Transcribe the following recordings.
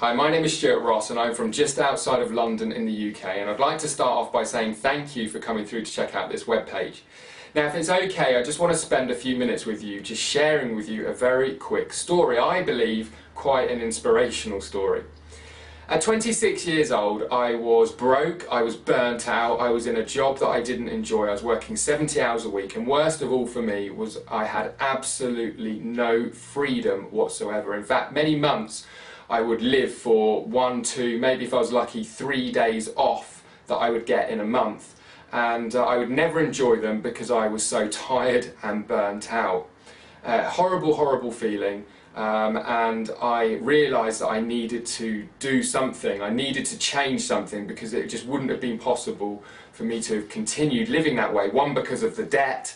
Hi, my name is Stuart Ross and I'm from just outside of London in the UK, and I'd like to start off by saying thank you for coming through to check out this webpage. Now, if it's okay, I just want to spend a few minutes with you just sharing with you a very quick story. I believe quite an inspirational story. At 26 years old, I was broke, I was burnt out, I was in a job that I didn't enjoy, I was working 70 hours a week, and worst of all for me was I had absolutely no freedom whatsoever. In fact, many months I would live for 1, 2, maybe if I was lucky, 3 days off that I would get in a month. And I would never enjoy them because I was so tired and burnt out. Horrible, horrible feeling. And I realised that I needed to do something. I needed to change something because it just wouldn't have been possible for me to have continued living that way. One, because of the debt.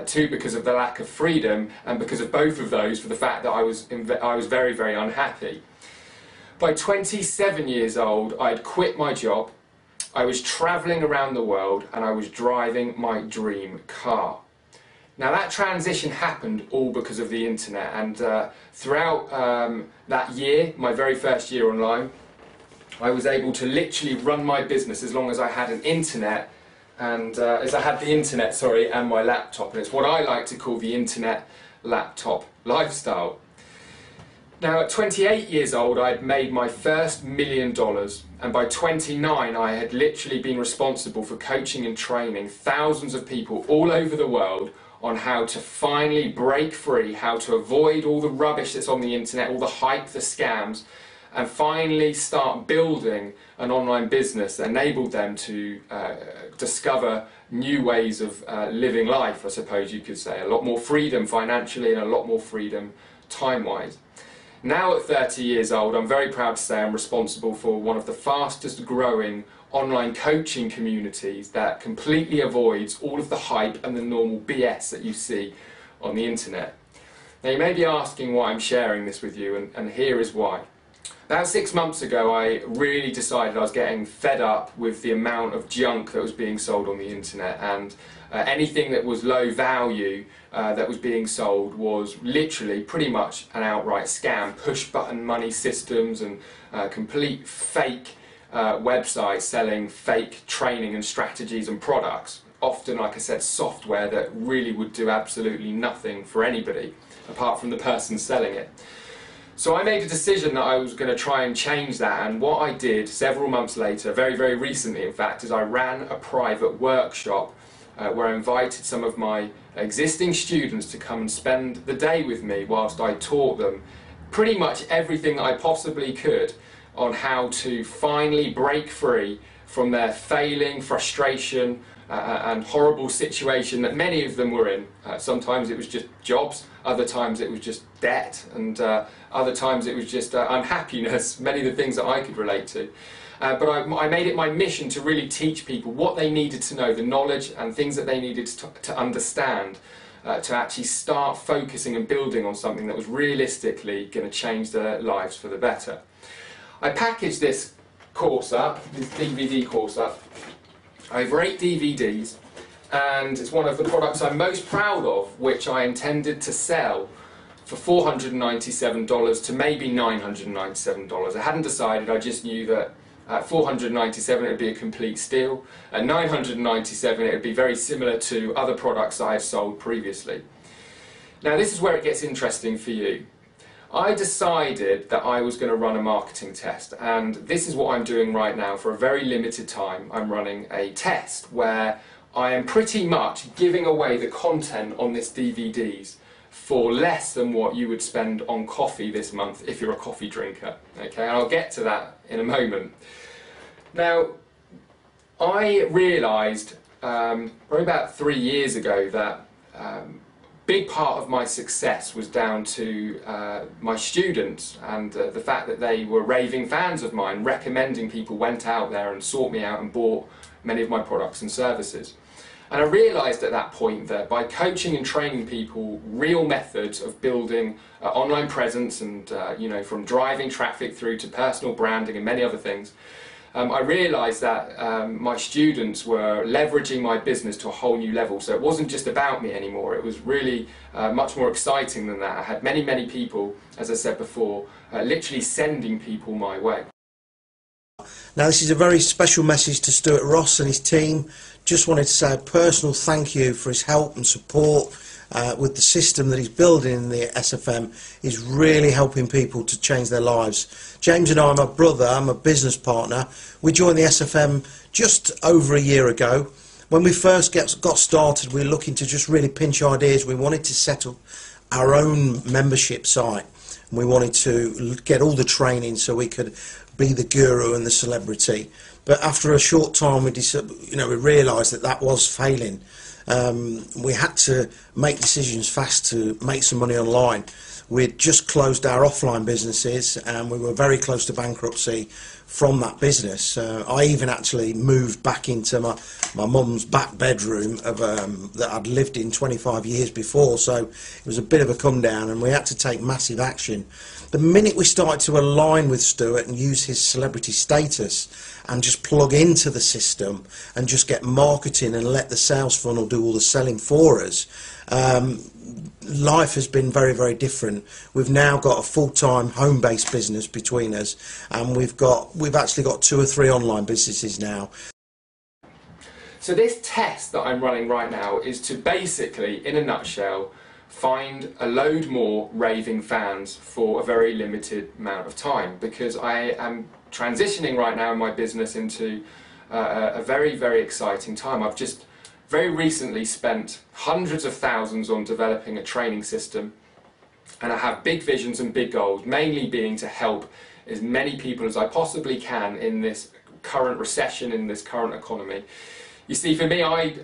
Two, because of the lack of freedom. And because of both of those, for the fact that I was very, very unhappy. By 27 years old, I'd quit my job, I was travelling around the world, and I was driving my dream car. Now that transition happened all because of the internet, and throughout that year, my very first year online, I was able to literally run my business as long as I had an internet, and as I had the internet, and my laptop, and it's what I like to call the internet laptop lifestyle. Now at 28 years old, I'd made my first $1 million, and by 29 I had literally been responsible for coaching and training thousands of people all over the world on how to finally break free, how to avoid all the rubbish that's on the internet, all the hype, the scams, and finally start building an online business that enabled them to discover new ways of living life, I suppose you could say. A lot more freedom financially and a lot more freedom time-wise. Now at 30 years old, I'm very proud to say I'm responsible for one of the fastest growing online coaching communities that completely avoids all of the hype and the normal BS that you see on the internet. Now you may be asking why I'm sharing this with you, and here is why. About 6 months ago, I really decided I was getting fed up with the amount of junk that was being sold on the internet, and anything that was low value that was being sold was literally pretty much an outright scam. Push button money systems and complete fake websites selling fake training and strategies and products. Often, like I said, software that really would do absolutely nothing for anybody apart from the person selling it. So I made a decision that I was going to try and change that, and what I did several months later, very, very recently in fact, is I ran a private workshop where I invited some of my existing students to come and spend the day with me whilst I taught them pretty much everything that I possibly could on how to finally break free from their failing, frustration and horrible situation that many of them were in. Sometimes it was just jobs, other times it was just debt, and other times it was just unhappiness, many of the things that I could relate to. But I made it my mission to really teach people what they needed to know, the knowledge and things that they needed to understand to actually start focusing and building on something that was realistically going to change their lives for the better. I packaged this course up, this DVD course up, over 8 DVDs, and it's one of the products I'm most proud of, which I intended to sell for $497 to maybe $997. I hadn't decided, I just knew that at $497 it would be a complete steal. At $997 it would be very similar to other products that I had sold previously. Now this is where it gets interesting for you. I decided that I was going to run a marketing test, and this is what I'm doing right now. For a very limited time I'm running a test where I am pretty much giving away the content on this DVDs for less than what you would spend on coffee this month if you're a coffee drinker. Okay, and I'll get to that in a moment. Now, I realised probably about 3 years ago that big part of my success was down to my students and the fact that they were raving fans of mine, recommending people went out there and sought me out and bought many of my products and services. And I realised at that point that by coaching and training people real methods of building online presence and you know, from driving traffic through to personal branding and many other things, I realised that my students were leveraging my business to a whole new level. So it wasn't just about me anymore, it was really much more exciting than that. I had many people, as I said before, literally sending people my way. Now this is a very special message to Stuart Ross and his team. Just wanted to say a personal thank you for his help and support with the system that he's building in the SFM. Is really helping people to change their lives. James and I, my brother, I'm a business partner. We joined the SFM just over a year ago. When we first got started, we were looking to just really pinch ideas. We wanted to set up our own membership site. We wanted to get all the training so we could be the guru and the celebrity. But after a short time, we realised that that was failing. We had to make decisions fast to make some money online. We'd just closed our offline businesses and we were very close to bankruptcy from that business. I even actually moved back into my mum's back bedroom that I'd lived in 25 years before, so it was a bit of a come down and we had to take massive action. The minute we started to align with Stuart and use his celebrity status and just plug into the system and just get marketing and let the sales funnel do all the selling for us, life has been very different. We've now got a full-time home-based business between us, and we've actually got 2 or 3 online businesses now. So this test that I'm running right now is to basically, in a nutshell, find a load more raving fans for a very limited amount of time, because I am transitioning right now in my business into a very exciting time. I've just very recently spent hundreds of thousands on developing a training system, and I have big visions and big goals, mainly being to help as many people as I possibly can in this current recession, in this current economy. You see, for me, I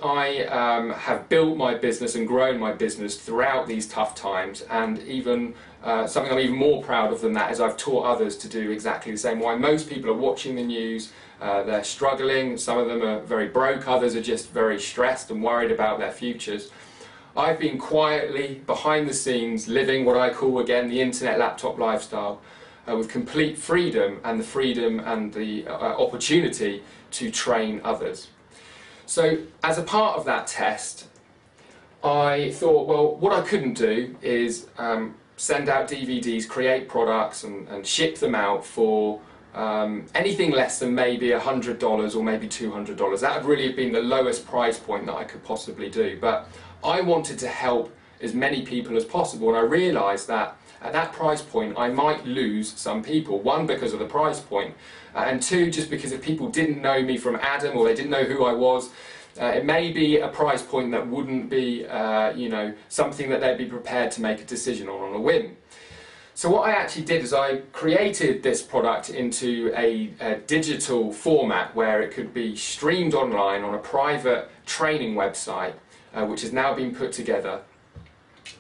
have built my business and grown my business throughout these tough times, and even something I'm even more proud of than that is I've taught others to do exactly the same. Why most people are watching the news, they're struggling, some of them are very broke, others are just very stressed and worried about their futures. I've been quietly, behind the scenes, living what I call, again, the internet laptop lifestyle, with complete freedom and the opportunity to train others. So as a part of that test, I thought, well, what I couldn't do is send out DVDs, create products and ship them out for anything less than maybe $100 or maybe $200. That would really have been the lowest price point that I could possibly do. But I wanted to help as many people as possible, and I realised that at that price point I might lose some people. One, because of the price point, and two, just because if people didn't know me from Adam or they didn't know who I was, it may be a price point that wouldn't be something that they'd be prepared to make a decision on a whim. So what I actually did is I created this product into a digital format where it could be streamed online on a private training website, which has now been put together.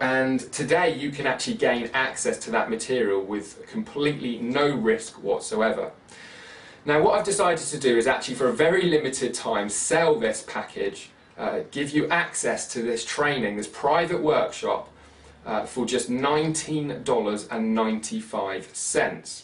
And today you can actually gain access to that material with completely no risk whatsoever. Now what I've decided to do is actually, for a very limited time, sell this package, give you access to this training, this private workshop, for just $19.95.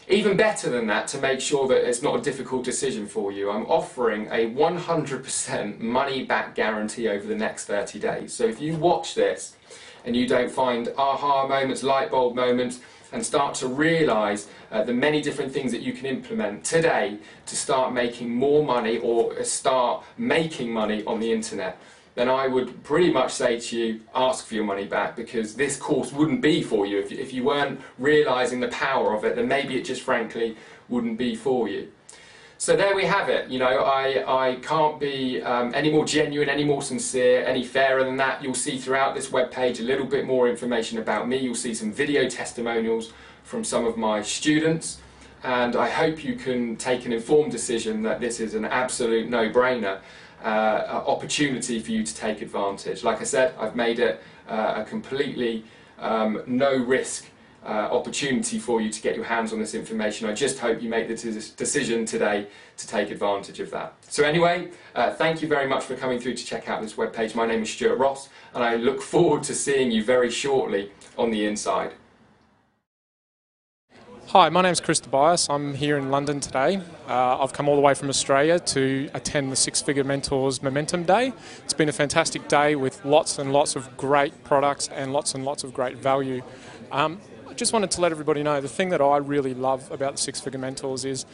Even better than that, to make sure that it's not a difficult decision for you, I'm offering a 100% money-back guarantee over the next 30 days. So if you watch this and you don't find aha moments, light bulb moments, and start to realise the many different things that you can implement today to start making more money or start making money on the internet, then I would pretty much say to you, ask for your money back, because this course wouldn't be for you. If you weren't realising the power of it, then maybe it just frankly wouldn't be for you. So there we have it. You know, I can't be any more genuine, any more sincere, any fairer than that. You'll see throughout this webpage a little bit more information about me. You'll see some video testimonials from some of my students, and I hope you can take an informed decision that this is an absolute no-brainer opportunity for you to take advantage. Like I said, I've made it a completely no-risk opportunity for you to get your hands on this information. I just hope you make the decision today to take advantage of that. So anyway, thank you very much for coming through to check out this webpage. My name is Stuart Ross, and I look forward to seeing you very shortly on the inside. Hi, my name's Chris Tobias. I'm here in London today. I've come all the way from Australia to attend the Six Figure Mentors Momentum Day. It's been a fantastic day with lots and lots of great products and lots of great value. I just wanted to let everybody know the thing that I really love about the Six Figure Mentors is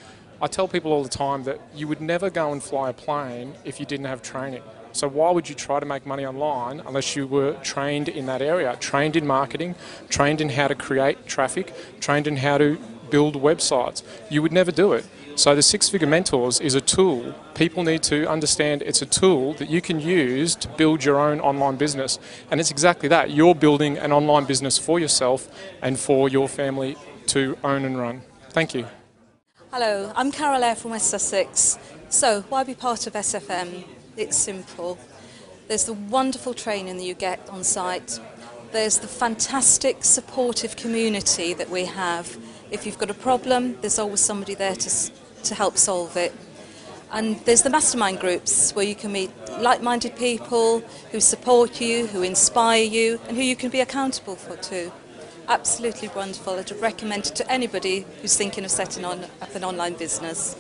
I tell people all the time that you would never go and fly a plane if you didn't have training. So why would you try to make money online unless you were trained in that area, trained in marketing, trained in how to create traffic, trained in how to build websites? You would never do it. So the Six Figure Mentors is a tool. People need to understand it's a tool that you can use to build your own online business. And it's exactly that. You're building an online business for yourself and for your family to own and run. Thank you. Hello, I'm Carol Eyre from West Sussex. So, why be part of SFM? It's simple. There's the wonderful training that you get on site. There's the fantastic supportive community that we have. If you've got a problem, there's always somebody there to help solve it. And there's the mastermind groups where you can meet like-minded people who support you, who inspire you, and who you can be accountable for too. Absolutely wonderful. I'd recommend it to anybody who's thinking of setting up an online business.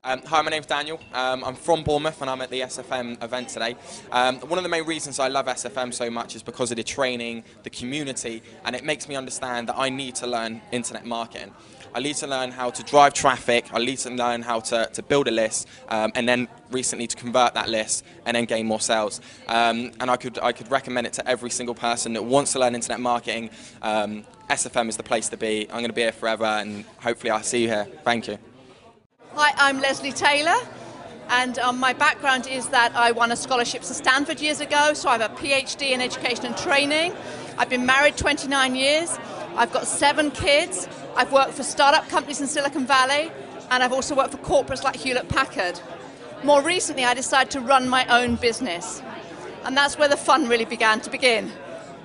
Hi, my name's Daniel. I'm from Bournemouth and I'm at the SFM event today. One of the main reasons I love SFM so much is because of the training, the community, and it makes me understand that I need to learn internet marketing. I need to learn how to drive traffic, I need to learn how to build a list, and then recently to convert that list and then gain more sales. And I could recommend it to every single person that wants to learn internet marketing. SFM is the place to be. I'm going to be here forever and hopefully I'll see you here. Thank you. Hi, I'm Leslie Taylor, and my background is that I won a scholarship to Stanford years ago, so I have a PhD in education and training. I've been married 29 years, I've got 7 kids, I've worked for startup companies in Silicon Valley, and I've also worked for corporates like Hewlett-Packard. More recently, I decided to run my own business, and that's where the fun really began to begin,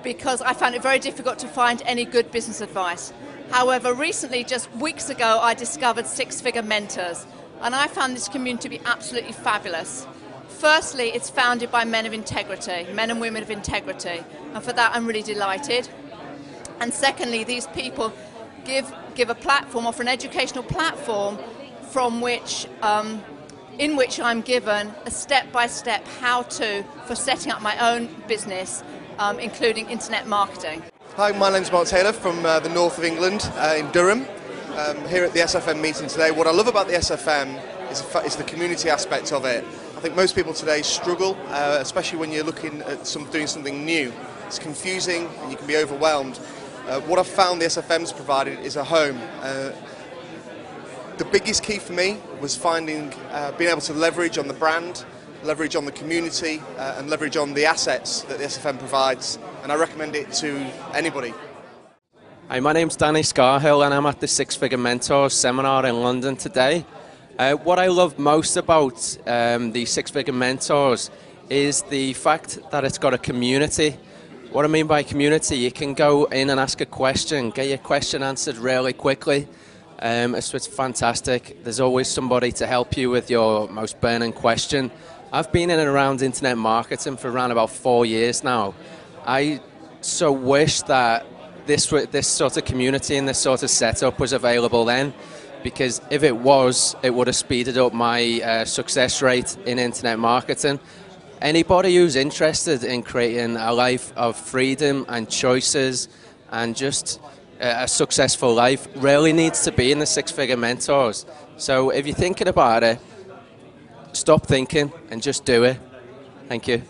because I found it very difficult to find any good business advice. However, recently, just weeks ago, I discovered Six Figure Mentors, and I found this community to be absolutely fabulous. Firstly, it's founded by men of integrity, men and women of integrity, and for that I'm really delighted. And secondly, these people give a platform, offer an educational platform from which, in which I'm given a step-by-step how-to for setting up my own business, including internet marketing. Hi, my name's Mark Taylor from the north of England, in Durham, here at the SFM meeting today. What I love about the SFM is the community aspect of it. I think most people today struggle, especially when you're looking at doing something new. It's confusing and you can be overwhelmed. What I've found the SFM's provided is a home. The biggest key for me was finding, being able to leverage on the brand, leverage on the community, and leverage on the assets that the SFM provides, and I recommend it to anybody. Hi, my name's Danny Scarhill and I'm at the Six Figure Mentors seminar in London today. What I love most about the Six Figure Mentors is the fact that it's got a community. What I mean by community, you can go in and ask a question, get your question answered really quickly. It's fantastic. There's always somebody to help you with your most burning question. I've been in and around internet marketing for around about 4 years now. I so wish that this sort of community and this sort of setup was available then, because if it was, it would have speeded up my success rate in internet marketing. Anybody who's interested in creating a life of freedom and choices and just a successful life really needs to be in the Six Figure Mentors. So if you're thinking about it, stop thinking and just do it. Thank you.